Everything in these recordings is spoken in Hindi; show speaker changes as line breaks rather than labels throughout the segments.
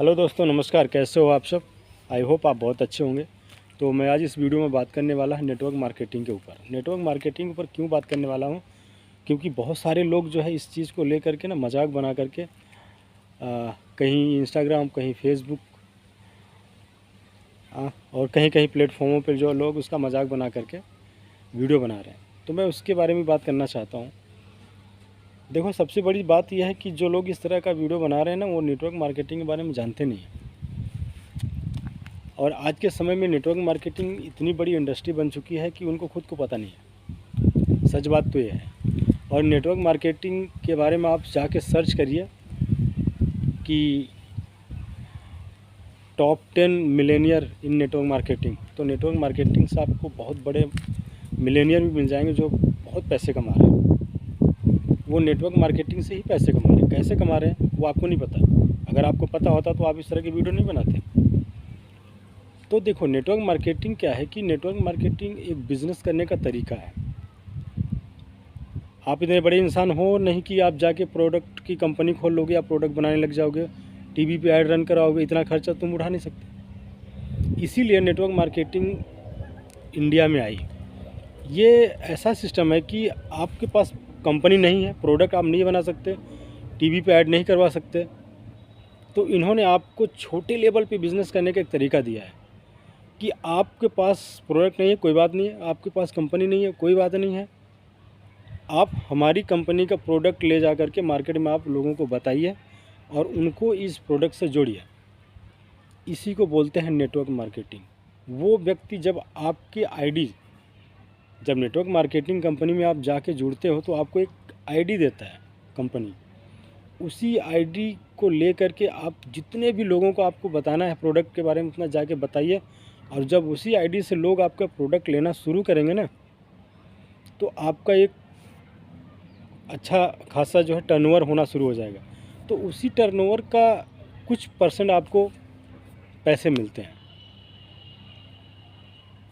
हेलो दोस्तों, नमस्कार। कैसे हो आप सब? आई होप आप बहुत अच्छे होंगे। तो मैं आज इस वीडियो में बात करने वाला है नेटवर्क मार्केटिंग के ऊपर। नेटवर्क मार्केटिंग के ऊपर क्यों बात करने वाला हूँ? क्योंकि बहुत सारे लोग जो है इस चीज़ को लेकर के ना मजाक बना करके कहीं इंस्टाग्राम, कहीं फेसबुक और कहीं कहीं प्लेटफॉर्मों पर जो लोग उसका मजाक बना करके वीडियो बना रहे हैं। तो मैं उसके बारे में बात करना चाहता हूँ। देखो, सबसे बड़ी बात यह है कि जो लोग इस तरह का वीडियो बना रहे हैं ना, वो नेटवर्क मार्केटिंग के बारे में जानते नहीं हैं। और आज के समय में नेटवर्क मार्केटिंग इतनी बड़ी इंडस्ट्री बन चुकी है कि उनको खुद को पता नहीं है। सच बात तो ये है। और नेटवर्क मार्केटिंग के बारे में आप जाके सर्च करिए कि टॉप 10 मिलेनियर इन नेटवर्क मार्केटिंग, तो नेटवर्क मार्केटिंग से आपको बहुत बड़े मिलेनियर भी मिल जाएंगे जो बहुत पैसे कमा रहे हैं। वो नेटवर्क मार्केटिंग से ही पैसे कमा रहे हैं। कैसे कमा रहे हैं वो आपको नहीं पता। अगर आपको पता होता तो आप इस तरह की वीडियो नहीं बनाते। तो देखो, नेटवर्क मार्केटिंग क्या है कि नेटवर्क मार्केटिंग एक बिज़नेस करने का तरीका है। आप इतने बड़े इंसान हो नहीं कि आप जाके प्रोडक्ट की कंपनी खोल लोगे या प्रोडक्ट बनाने लग जाओगे, टीवी पे ऐड रन कराओगे। इतना खर्चा तुम उठा नहीं सकते। इसीलिए नेटवर्क मार्केटिंग इंडिया में आई। ये ऐसा सिस्टम है कि आपके पास कंपनी नहीं है, प्रोडक्ट आप नहीं बना सकते, टीवी पे ऐड नहीं करवा सकते, तो इन्होंने आपको छोटे लेवल पे बिज़नेस करने का एक तरीका दिया है कि आपके पास प्रोडक्ट नहीं है, कोई बात नहीं है। आपके पास कंपनी नहीं है, कोई बात नहीं है। आप हमारी कंपनी का प्रोडक्ट ले जा कर के मार्केट में आप लोगों को बताइए और उनको इस प्रोडक्ट से जोड़िए। इसी को बोलते हैं नेटवर्क मार्केटिंग। वो व्यक्ति जब नेटवर्क मार्केटिंग कंपनी में आप जाके जुड़ते हो तो आपको एक आईडी देता है कंपनी। उसी आईडी को ले करके आप जितने भी लोगों को आपको बताना है प्रोडक्ट के बारे में उतना जाके बताइए। और जब उसी आईडी से लोग आपका प्रोडक्ट लेना शुरू करेंगे ना, तो आपका एक अच्छा खासा जो है टर्नओवर होना शुरू हो जाएगा। तो उसी टर्नओवर का कुछ परसेंट आपको पैसे मिलते हैं।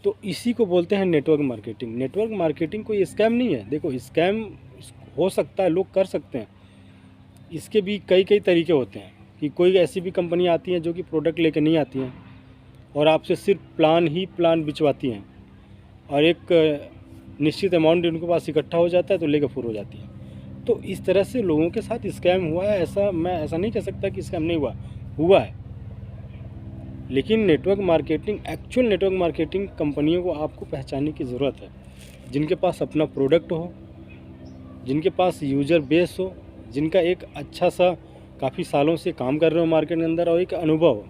तो इसी को बोलते हैं नेटवर्क मार्केटिंग। नेटवर्क मार्केटिंग कोई स्कैम नहीं है। देखो, स्कैम हो सकता है, लोग कर सकते हैं। इसके भी कई कई तरीके होते हैं कि कोई ऐसी भी कंपनी आती हैं जो कि प्रोडक्ट लेकर नहीं आती हैं और आपसे सिर्फ प्लान बिचवाती हैं और एक निश्चित अमाउंट उनके पास इकट्ठा हो जाता है तो लेकर फुर हो जाती हैं। तो इस तरह से लोगों के साथ स्कैम हुआ है। मैं ऐसा नहीं कह सकता कि स्कैम नहीं हुआ है। लेकिन एक्चुअल नेटवर्क मार्केटिंग कंपनियों को आपको पहचानने की ज़रूरत है, जिनके पास अपना प्रोडक्ट हो, जिनके पास यूज़र बेस हो, जिनका एक अच्छा सा काफ़ी सालों से काम कर रहे हो मार्केट के अंदर और एक अनुभव हो।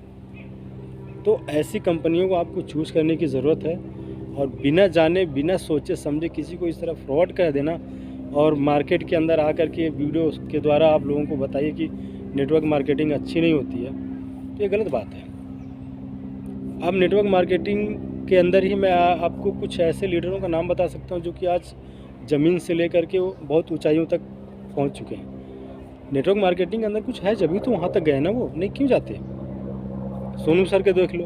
तो ऐसी कंपनियों को आपको चूज़ करने की ज़रूरत है। और बिना जाने बिना सोचे समझे किसी को इस तरह फ्रॉड कर देना और मार्केट के अंदर आकर के वीडियो के द्वारा आप लोगों को बताइए कि नेटवर्क मार्केटिंग अच्छी नहीं होती है, तो ये गलत बात है। अब नेटवर्क मार्केटिंग के अंदर ही मैं आपको कुछ ऐसे लीडरों का नाम बता सकता हूँ जो कि आज ज़मीन से लेकर के वो बहुत ऊंचाइयों तक पहुँच चुके हैं। नेटवर्क मार्केटिंग के अंदर कुछ है जब ही तो वहाँ तक गए ना। वो नहीं क्यों जाते? सोनू सर के देख लो,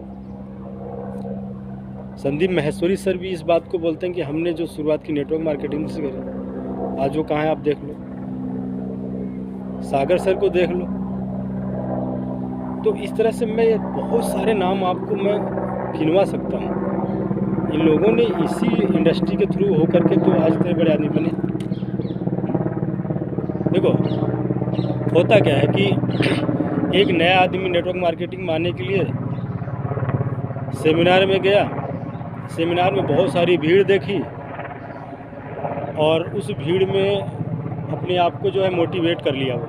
संदीप माहेश्वरी सर भी इस बात को बोलते हैं कि हमने जो शुरुआत की नेटवर्क मार्केटिंग से करी, आज वो कहाँ है आप देख लो। सागर सर को देख लो। तो इस तरह से मैं बहुत सारे नाम आपको मैं गिनवा सकता हूँ। इन लोगों ने इसी इंडस्ट्री के थ्रू होकर के तो आज इतने बड़े आदमी बने। देखो, होता क्या है कि एक नया आदमी नेटवर्क मार्केटिंग में आने के लिए सेमिनार में गया, सेमिनार में बहुत सारी भीड़ देखी और उस भीड़ में अपने आप को जो है मोटिवेट कर लिया वो,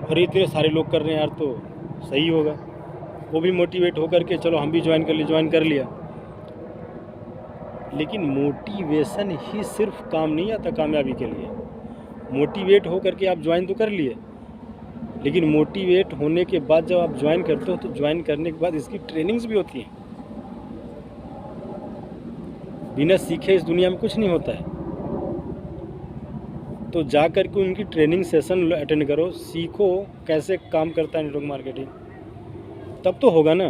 और इतने सारे लोग कर रहे हैं यार तो सही होगा। वो भी मोटिवेट होकर के चलो हम भी ज्वाइन कर लिया। लेकिन मोटिवेशन ही सिर्फ काम नहीं आता कामयाबी के लिए। मोटिवेट होकर के आप ज्वाइन तो कर लिए, लेकिन मोटिवेट होने के बाद जब आप ज्वाइन करते हो तो ज्वाइन करने के बाद इसकी ट्रेनिंग्स भी होती हैं। बिना सीखे इस दुनिया में कुछ नहीं होता है। तो जा कर के उनकी ट्रेनिंग सेशन अटेंड करो, सीखो कैसे काम करता है नेटवर्क मार्केटिंग, तब तो होगा ना।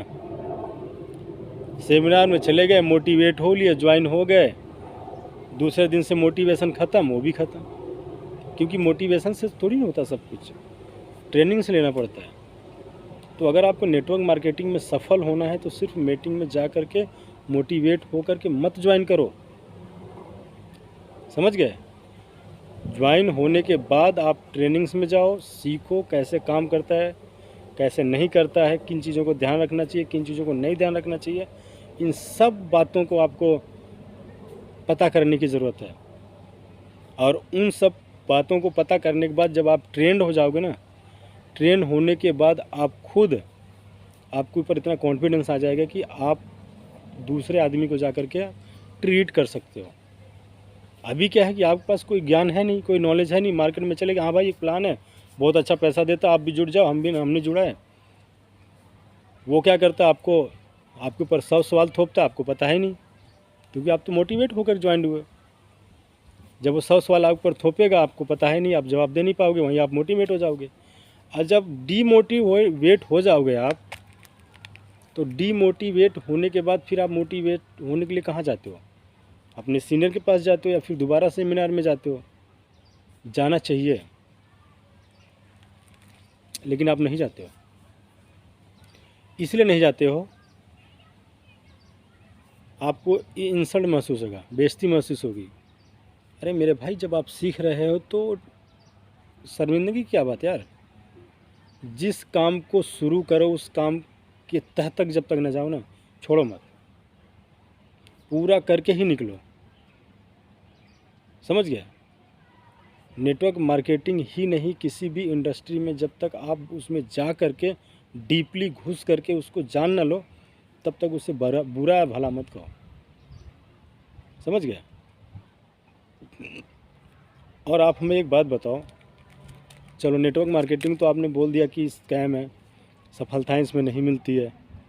सेमिनार में चले गए, मोटिवेट हो लिए, ज्वाइन हो गए, दूसरे दिन से मोटिवेशन ख़त्म, वो भी ख़त्म। क्योंकि मोटिवेशन से थोड़ी नहीं होता सब कुछ, ट्रेनिंग से लेना पड़ता है। तो अगर आपको नेटवर्क मार्केटिंग में सफल होना है तो सिर्फ मीटिंग में जा कर के मोटिवेट हो कर के मत ज्वाइन करो, समझ गए। ज्वाइन होने के बाद आप ट्रेनिंग्स में जाओ, सीखो कैसे काम करता है, कैसे नहीं करता है, किन चीज़ों को ध्यान रखना चाहिए, किन चीज़ों को नहीं ध्यान रखना चाहिए। इन सब बातों को आपको पता करने की ज़रूरत है। और उन सब बातों को पता करने के बाद जब आप ट्रेंड हो जाओगे ना, ट्रेन होने के बाद आप खुद, आपके ऊपर इतना कॉन्फिडेंस आ जाएगा कि आप दूसरे आदमी को जा कर के ट्रीट कर सकते हो। अभी क्या है कि आपके पास कोई ज्ञान है नहीं, कोई नॉलेज है नहीं, मार्केट में चले गए, हाँ भाई एक प्लान है, बहुत अच्छा पैसा देता, आप भी जुड़ जाओ, हमने जुड़ा है। वो क्या करता है, आपके ऊपर 100 सवाल थोपता, आपको पता है नहीं, क्योंकि आप तो मोटिवेट होकर ज्वाइन हुए। जब वो 100 सवाल आपके ऊपर थोपेगा, आपको पता है नहीं, आप जवाब दे नहीं पाओगे, वहीं आप मोटिवेट हो जाओगे। और जब डीमोटिवेट हो जाओगे आप, तो डीमोटिवेट होने के बाद फिर आप मोटिवेट होने के लिए कहाँ जाते हो? अपने सीनियर के पास जाते हो या फिर दोबारा सेमिनार में जाते हो? जाना चाहिए, लेकिन आप नहीं जाते हो। इसलिए नहीं जाते हो, आपको ये इंसल्ट महसूस होगा, बेइज्जती महसूस होगी। अरे मेरे भाई, जब आप सीख रहे हो तो शर्मिंदगी क्या बात यार। जिस काम को शुरू करो उस काम के तह तक जब तक न जाओ ना, छोड़ो मत, पूरा करके ही निकलो, समझ गया। नेटवर्क मार्केटिंग ही नहीं, किसी भी इंडस्ट्री में जब तक आप उसमें जा करके डीपली घुस करके उसको जान ना लो, तब तक उसे बुरा भला मत कहो, समझ गया। और आप हमें एक बात बताओ, चलो नेटवर्क मार्केटिंग तो आपने बोल दिया कि स्कैम है, सफलताएं इसमें नहीं मिलती है,